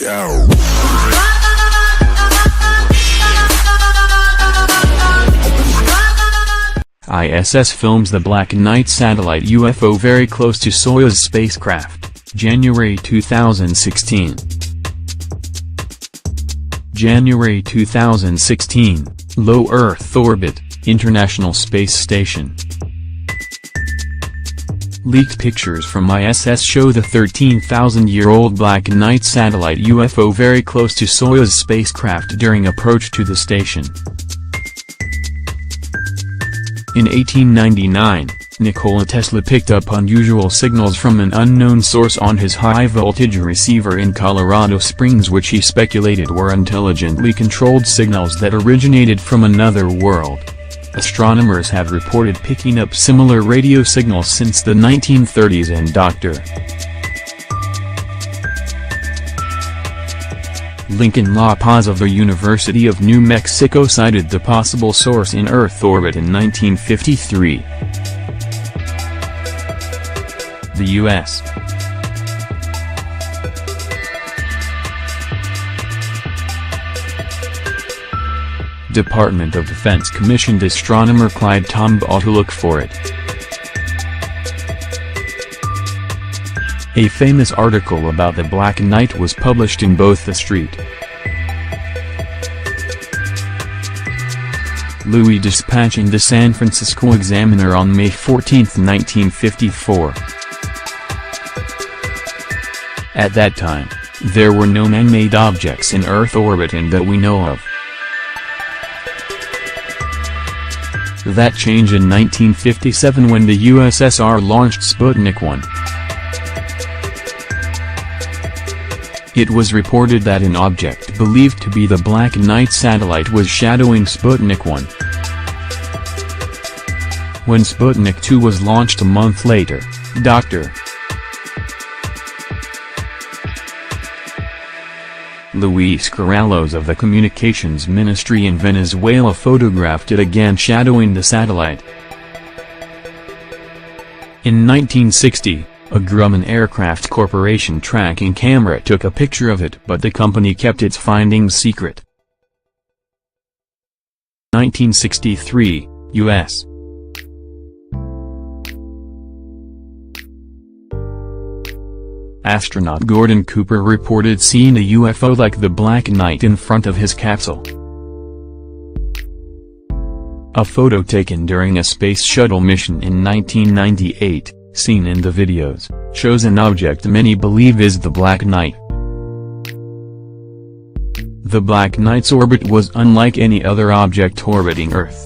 Yo. ISS films the Black Knight Satellite UFO very close to Soyuz Spacecraft, January 2016. January 2016, Low Earth Orbit, International Space Station. Leaked pictures from ISS show the 13,000-year-old Black Knight Satellite UFO very close to Soyuz Spacecraft during approach to the station. In 1899, Nikola Tesla picked up unusual signals from an unknown source on his high-voltage receiver in Colorado Springs, which he speculated were intelligently controlled signals that originated from another world. Astronomers have reported picking up similar radio signals since the 1930s, and Dr. Lincoln La Paz of the University of New Mexico cited the possible source in Earth orbit in 1953. The U.S. Department of Defense commissioned astronomer Clyde Tombaugh to look for it. A famous article about the Black Knight was published in both The Street. Louis Dispatch and the San Francisco Examiner on May 14, 1954. At that time, there were no man-made objects in Earth orbit and that we know of. That changed in 1957 when the USSR launched Sputnik 1. It was reported that an object believed to be the Black Knight satellite was shadowing Sputnik 1. When Sputnik 2 was launched a month later, Dr. Luis Corrales of the Communications Ministry in Venezuela photographed it again shadowing the satellite. In 1960, a Grumman Aircraft Corporation tracking camera took a picture of it, but the company kept its findings secret. 1963, U.S. Astronaut Gordon Cooper reported seeing a UFO like the Black Knight in front of his capsule. A photo taken during a space shuttle mission in 1998, seen in the videos, shows an object many believe is the Black Knight. The Black Knight's orbit was unlike any other object orbiting Earth.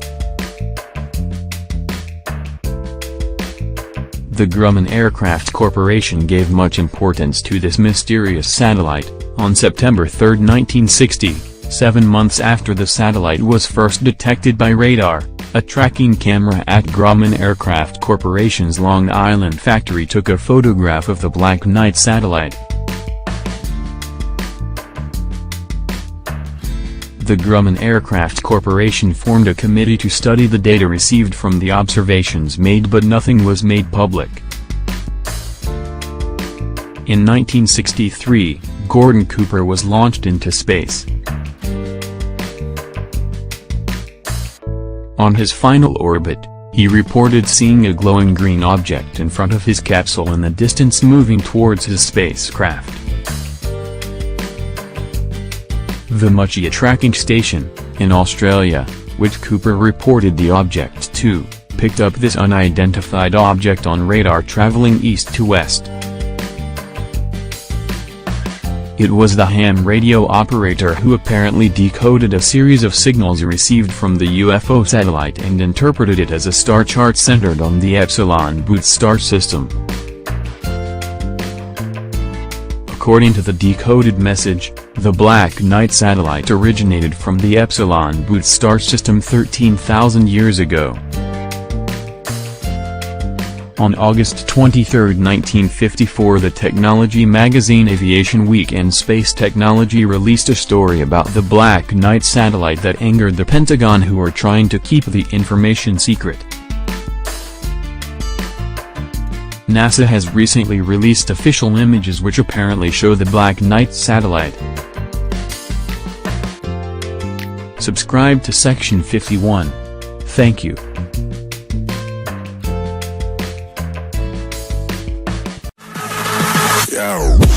The Grumman Aircraft Corporation gave much importance to this mysterious satellite. On September 3, 1960, 7 months after the satellite was first detected by radar, a tracking camera at Grumman Aircraft Corporation's Long Island factory took a photograph of the Black Knight satellite. The Grumman Aircraft Corporation formed a committee to study the data received from the observations made, but nothing was made public. In 1963, Gordon Cooper was launched into space. On his final orbit, he reported seeing a glowing green object in front of his capsule in the distance moving towards his spacecraft. The Muchia tracking station, in Australia, which Cooper reported the object to, picked up this unidentified object on radar traveling east to west. It was the ham radio operator who apparently decoded a series of signals received from the UFO satellite and interpreted it as a star chart centered on the Epsilon Booth star system. According to the decoded message, the Black Knight satellite originated from the Epsilon Booth star system 13,000 years ago. On August 23, 1954, the technology magazine Aviation Week and Space Technology released a story about the Black Knight satellite that angered the Pentagon, who were trying to keep the information secret. NASA has recently released official images which apparently show the Black Knight satellite. Subscribe to Section 51. Thank you. Yo.